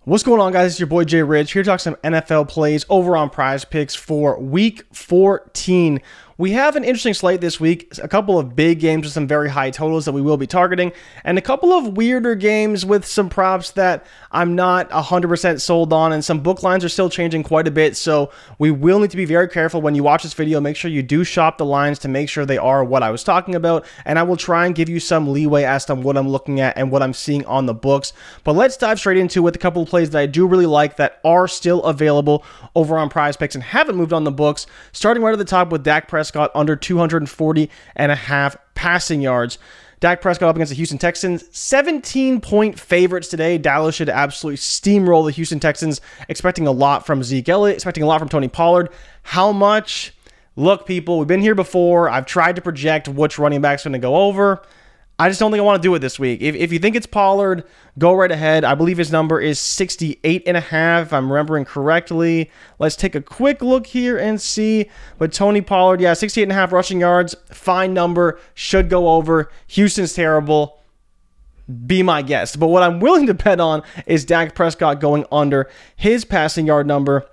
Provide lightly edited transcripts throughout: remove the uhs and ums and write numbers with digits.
What's going on, guys? It's your boy Jay Rich here to talk some NFL plays over on PrizePicks for Week 14. We have an interesting slate this week, a couple of big games with some very high totals that we will be targeting, and a couple of weirder games with some props that I'm not 100% sold on, and some book lines are still changing quite a bit, so we will need to be very careful when you watch this video. Make sure you do shop the lines to make sure they are what I was talking about, and I will try and give you some leeway as to what I'm looking at and what I'm seeing on the books. But let's dive straight into it with a couple of plays that I do really like that are still available over on PrizePicks and haven't moved on the books, starting right at the top with Dak Prescott under 240.5 passing yards. Dak Prescott up against the Houston Texans, 17-point favorites today. Dallas should absolutely steamroll the Houston Texans, expecting a lot from Zeke Elliott, expecting a lot from Tony Pollard. How much? Look, people, we've been here before. I've tried to project which running back's going to go over. I just don't think I want to do it this week. If you think it's Pollard, go right ahead. I believe his number is 68.5, if I'm remembering correctly. Let's take a quick look here and see. But Tony Pollard, yeah, 68.5 rushing yards. Fine number. Should go over. Houston's terrible. Be my guest. But what I'm willing to bet on is Dak Prescott going under his passing yard number.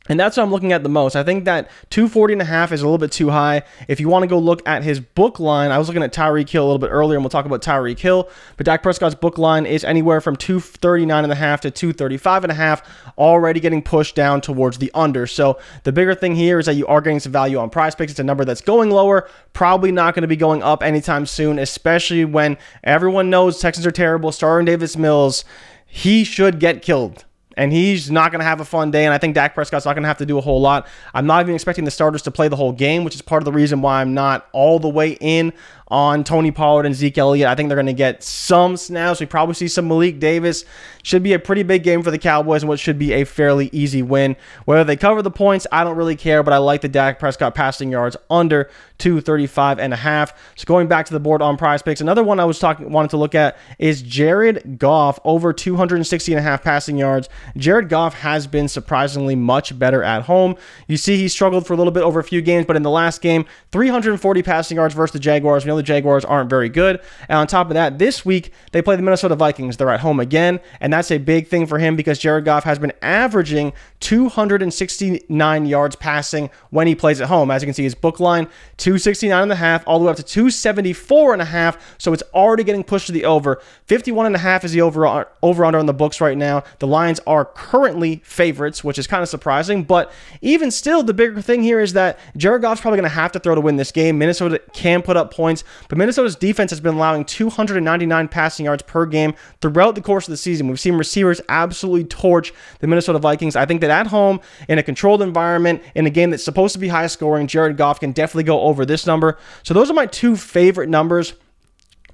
And that's what I'm looking at the most. I think that 240.5 is a little bit too high. If you want to go look at his book line, I was looking at Tyreek Hill a little bit earlier, and we'll talk about Tyreek Hill. But Dak Prescott's book line is anywhere from 239.5 to 235.5, already getting pushed down towards the under. So the bigger thing here is that you are getting some value on PrizePicks. It's a number that's going lower, probably not going to be going up anytime soon, especially when everyone knows Texans are terrible. Starting Davis Mills, he should get killed. And he's not going to have a fun day, and I think Dak Prescott's not going to have to do a whole lot. I'm not even expecting the starters to play the whole game, which is part of the reason why I'm not all the way in on Tony Pollard and Zeke Elliott. I think they're going to get some snaps. We probably see some Malik Davis. Should be a pretty big game for the Cowboys and what should be a fairly easy win. Whether they cover the points, I don't really care, but I like the Dak Prescott passing yards under 235.5. So going back to the board on PrizePicks, another one I was wanted to look at is Jared Goff over 260.5 passing yards. Jared Goff has been surprisingly much better at home. You see he struggled for a little bit over a few games, but in the last game, 340 passing yards versus the Jaguars. We know the Jaguars aren't very good. And on top of that, this week, they play the Minnesota Vikings. They're at home again, and that's a big thing for him because Jared Goff has been averaging 269 yards passing when he plays at home. As you can see, his book line, 269.5 all the way up to 274.5, so it's already getting pushed to the over. 51.5 is the over-under on the books right now. The Lions are currently favorites, which is kind of surprising, but even still, the bigger thing here is that Jared Goff's probably going to have to throw to win this game. Minnesota can put up points, but Minnesota's defense has been allowing 299 passing yards per game throughout the course of the season. We've seen receivers absolutely torch the Minnesota Vikings. I think that at home, in a controlled environment, in a game that's supposed to be high scoring, Jared Goff can definitely go over this number. So those are my two favorite numbers.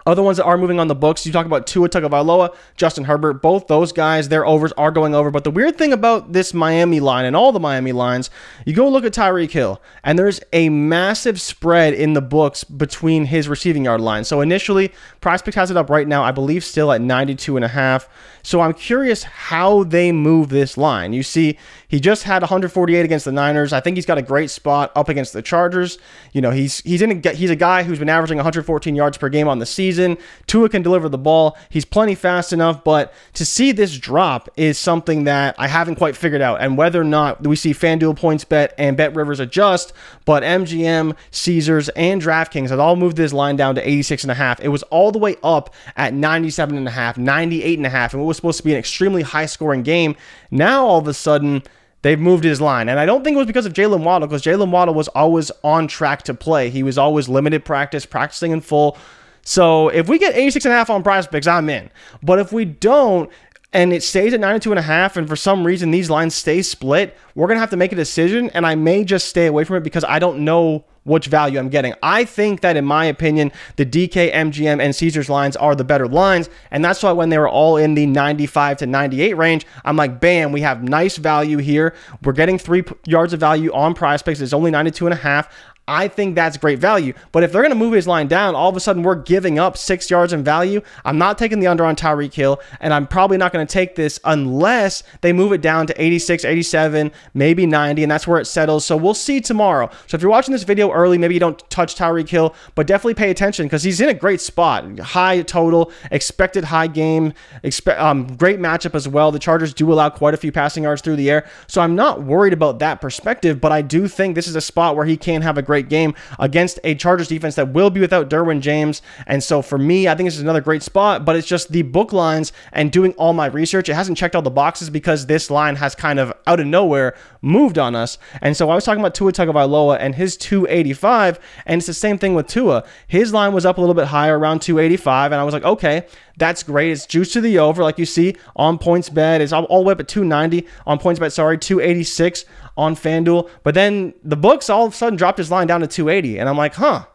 Other ones that are moving on the books, you talk about Tua Tagovailoa, Justin Herbert, both those guys, their overs are going over. But the weird thing about this Miami line and all the Miami lines, you go look at Tyreek Hill, and there's a massive spread in the books between his receiving yard line. So initially, PrizePicks has it up right now, I believe still at 92.5. So I'm curious how they move this line. You see, he just had 148 against the Niners. I think he's got a great spot up against the Chargers. You know, he's a guy who's been averaging 114 yards per game on the season. Tua can deliver the ball. He's plenty fast enough, but to see this drop is something that I haven't quite figured out. And whether or not we see FanDuel, PointsBet, and BetRivers adjust, but MGM, Caesars, and DraftKings have all moved this line down to 86.5. It was all the way up at 97.5, 98.5, and what was supposed to be an extremely high-scoring game. Now, all of a sudden, they've moved his line. And I don't think it was because of Jalen Waddle, because Jalen Waddle was always on track to play. He was always limited practice, practicing in full. So if we get 86.5 on PrizePicks, I'm in. But if we don't, and it stays at 92.5, and for some reason these lines stay split, we're going to have to make a decision, and I may just stay away from it because I don't know which value I'm getting. I think that, in my opinion, the DK, MGM, and Caesars lines are the better lines, and that's why when they were all in the 95 to 98 range, I'm like, bam, we have nice value here. We're getting 3 yards of value on PrizePicks. It's only 92.5. I think that's great value. But if they're going to move his line down, all of a sudden we're giving up 6 yards in value. I'm not taking the under on Tyreek Hill, and I'm probably not going to take this unless they move it down to 86, 87, maybe 90, and that's where it settles. So we'll see tomorrow. So if you're watching this video early, maybe you don't touch Tyreek Hill, but definitely pay attention because he's in a great spot. High total, expected high game, great matchup as well. The Chargers do allow quite a few passing yards through the air, so I'm not worried about that perspective, but I do think this is a spot where he can have a great game against a Chargers defense that will be without Derwin James. And so for me, I think this is another great spot, but it's just the book lines and doing all my research. It hasn't checked all the boxes because this line has kind of out of nowhere moved on us. And so I was talking about Tua Tagovailoa and his 285, and it's the same thing with Tua. His line was up a little bit higher, around 285, and I was like, okay, that's great. It's juiced to the over, like you see on PointsBet. It's all the way up at 290 on PointsBet, 286 on FanDuel. But then the books all of a sudden dropped his line down to 280, and I'm like, huh,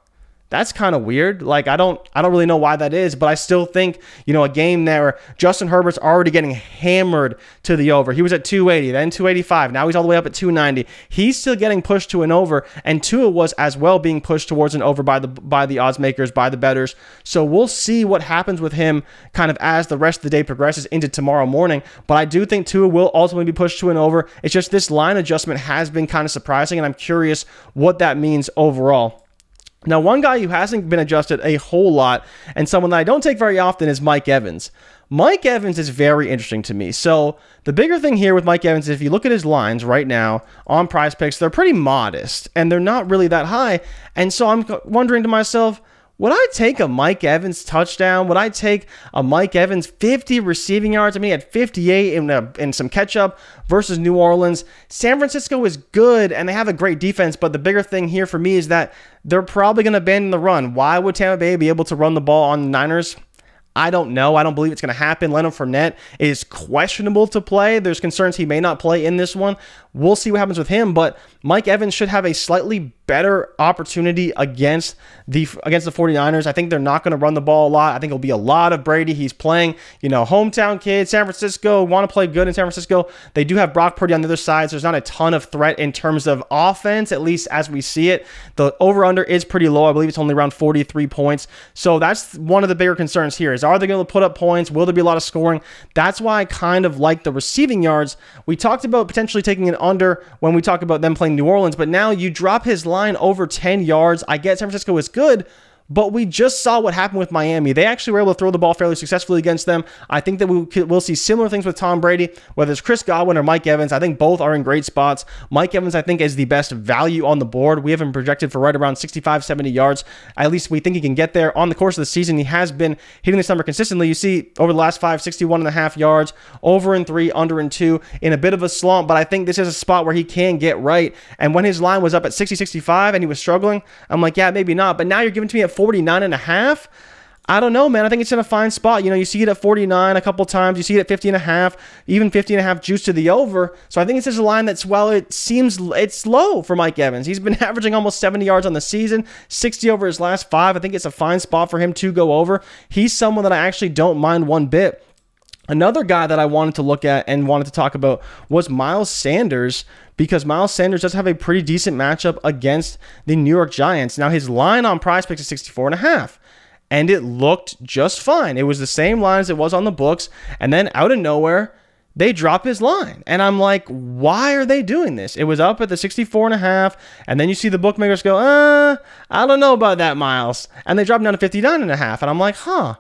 that's kind of weird. Like, I don't really know why that is, but I still think, a game there where Justin Herbert's already getting hammered to the over. He was at 280, then 285. Now he's all the way up at 290. He's still getting pushed to an over, and Tua was as well being pushed towards an over by the odds makers, by the bettors. So we'll see what happens with him kind of as the rest of the day progresses into tomorrow morning. But I do think Tua will ultimately be pushed to an over. It's just this line adjustment has been kind of surprising, and I'm curious what that means overall. Now, one guy who hasn't been adjusted a whole lot and someone that I don't take very often is Mike Evans. Mike Evans is very interesting to me. So the bigger thing here with Mike Evans is if you look at his lines right now on PrizePicks, they're pretty modest and they're not really that high. And so I'm wondering to myself, would I take a Mike Evans touchdown? Would I take a Mike Evans 50 receiving yards? I mean, he had 58 in some catch-up versus New Orleans. San Francisco is good, and they have a great defense, but the bigger thing here for me is that they're probably going to abandon the run. Why would Tampa Bay be able to run the ball on the Niners? I don't know. I don't believe it's going to happen. Leonard Fournette is questionable to play. There's concerns he may not play in this one. We'll see what happens with him, but Mike Evans should have a slightly better opportunity against the 49ers. I think they're not going to run the ball a lot. I think it'll be a lot of Brady. He's playing, hometown kid, San Francisco, want to play good in San Francisco. They do have Brock Purdy on the other side, so there's not a ton of threat in terms of offense, at least as we see it. The over-under is pretty low. I believe it's only around 43 points. So that's one of the bigger concerns here is, are they going to put up points? Will there be a lot of scoring? That's why I kind of like the receiving yards. We talked about potentially taking an under when we talk about them playing New Orleans, but now you drop his line over 10 yards. I get San Francisco is good, but we just saw what happened with Miami. They actually were able to throw the ball fairly successfully against them. I think that we'll see similar things with Tom Brady, whether it's Chris Godwin or Mike Evans. I think both are in great spots. Mike Evans, I think, is the best value on the board. We have him projected for right around 65, 70 yards. At least we think he can get there on the course of the season. He has been hitting this number consistently. You see over the last 5, 61.5 yards, over in 3, under in 2, in a bit of a slump, but I think this is a spot where he can get right. And when his line was up at 60, 65 and he was struggling, I'm like, yeah, maybe not. But now you're giving it to me at 49.5. I don't know, man. I think it's in a fine spot. You see it at 49 a couple times. You see it at 50.5, even 50.5 juice to the over. So I think it's just a line that's, it seems it's low for Mike Evans. He's been averaging almost 70 yards on the season, 60 over his last 5. I think it's a fine spot for him to go over. He's someone that I actually don't mind one bit. Another guy that I wanted to look at and wanted to talk about was Miles Sanders, because Miles Sanders does have a pretty decent matchup against the New York Giants. Now, his line on PrizePicks is 64.5, and it looked just fine. It was the same line as it was on the books, and then out of nowhere, they drop his line. And I'm like, why are they doing this? It was up at the 64.5, and then you see the bookmakers go, I don't know about that, Miles. And they drop him down to 59.5, and I'm like, huh.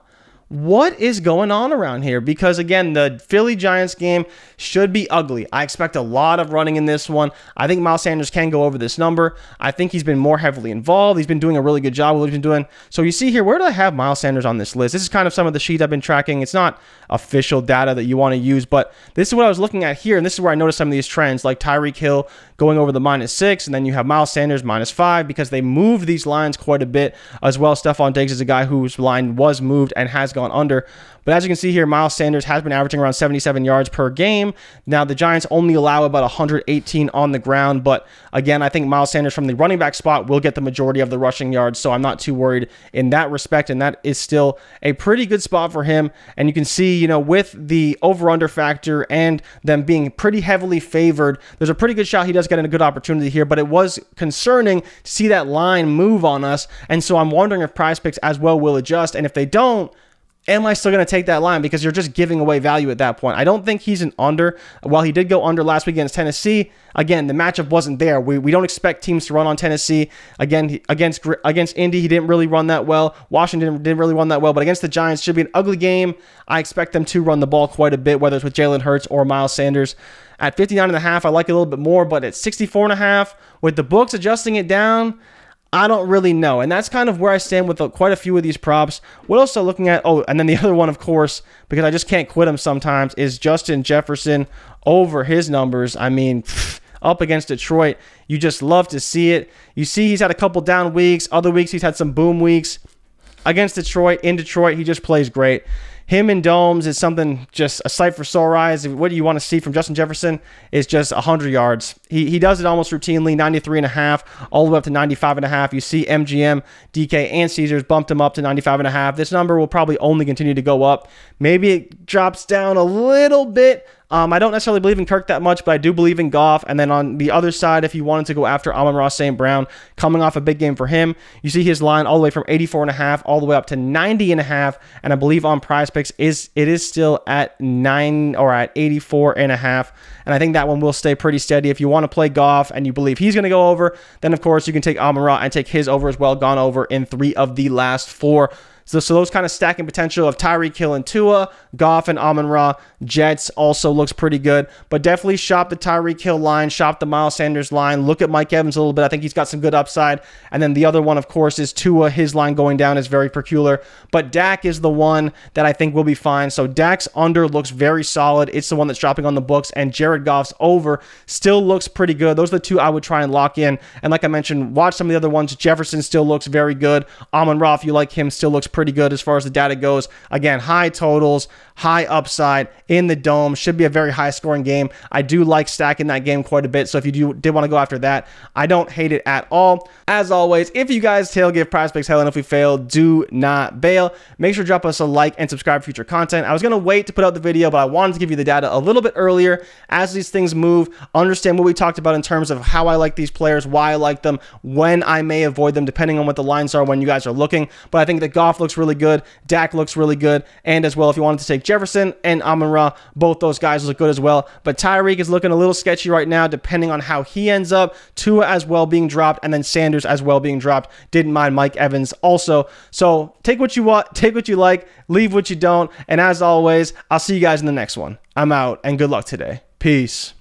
What is going on around here? Because, again, the Philly-Giants game should be ugly. I expect a lot of running in this one. I think Miles Sanders can go over this number. I think he's been more heavily involved. He's been doing a really good job with what he's been doing. So you see here, where do I have Miles Sanders on this list? This is kind of some of the sheet I've been tracking. It's not official data that you want to use, but this is what I was looking at here, and this is where I noticed some of these trends, like Tyreek Hill going over the -6, and then you have Miles Sanders -5, because they moved these lines quite a bit as well. Stephon Diggs is a guy whose line was moved and has gone gone under. But as you can see here, Miles Sanders has been averaging around 77 yards per game. Now, the Giants only allow about 118 on the ground. But again, I think Miles Sanders from the running back spot will get the majority of the rushing yards. So I'm not too worried in that respect. And that is still a pretty good spot for him. And you can see, you know, with the over-under factor and them being pretty heavily favored, there's a pretty good shot he does get a good opportunity here. But it was concerning to see that line move on us. And so I'm wondering if PrizePicks as well will adjust. And if they don't, am I still going to take that line? Because you're just giving away value at that point. I don't think he's an under. While he did go under last week against Tennessee, again, the matchup wasn't there. We don't expect teams to run on Tennessee. Again, against Indy, he didn't really run that well. Washington didn't really run that well. But against the Giants, should be an ugly game. I expect them to run the ball quite a bit, whether it's with Jalen Hurts or Miles Sanders. At 59.5, I like it a little bit more. But at 64.5, with the books adjusting it down, I don't really know. And that's kind of where I stand with quite a few of these props. What else am I looking at? Oh, and then the other one, of course, because I just can't quit him sometimes, is Justin Jefferson over his numbers. I mean, up against Detroit, you just love to see it. You see he's had a couple down weeks. Other weeks he's had some boom weeks. Against Detroit, in Detroit, he just plays great. Him in domes is something, just a sight for sore eyes. What do you want to see from Justin Jefferson is just 100 yards. He does it almost routinely, 93.5, all the way up to 95.5. You see MGM, DK, and Caesars bumped him up to 95.5. This number will probably only continue to go up. Maybe it drops down a little bit. I don't necessarily believe in Kirk that much, but I do believe in Goff. And then on the other side, if you wanted to go after Amon-Ra St. Brown, coming off a big game for him, you see his line all the way from 84.5 all the way up to 90.5. And I believe on PrizePicks it is still at 9 or at 84.5. And I think that one will stay pretty steady. If you want to play Goff and you believe he's going to go over, then of course you can take Amon-Ra and take his over as well. Gone over in 3 of the last 4. So those kind of stacking potential of Tyreek Hill and Tua, Goff and Amon-Ra, Jets also looks pretty good. But definitely shop the Tyreek Hill line, shop the Miles Sanders line, look at Mike Evans a little bit. I think he's got some good upside. And then the other one, of course, is Tua. His line going down is very peculiar. But Dak is the one that I think will be fine. So Dak's under looks very solid. It's the one that's dropping on the books. And Jared Goff's over still looks pretty good. Those are the 2 I would try and lock in. And like I mentioned, watch some of the other ones. Jefferson still looks very good. Amon-Ra, if you like him, still looks pretty good as far as the data goes. Again, high totals, high upside in the dome. Should be a very high scoring game. I do like stacking that game quite a bit. So if you did want to go after that, I don't hate it at all. As always, if you guys give PrizePicks hell, and if we fail, do not bail. Make sure to drop us a like and subscribe for future content. I was going to wait to put out the video, but I wanted to give you the data a little bit earlier as these things move. Understand what we talked about in terms of how I like these players, why I like them, when I may avoid them, depending on what the lines are when you guys are looking. But I think that Goff looks really good. Dak looks really good. And as well, if you wanted to take Jefferson and Amon-Ra, both those guys look good as well. But Tyreek is looking a little sketchy right now, depending on how he ends up. Tua as well being dropped, and then Sanders as well being dropped. Didn't mind Mike Evans also. So take what you want, take what you like, leave what you don't. And as always, I'll see you guys in the next one. I'm out, and good luck today. Peace.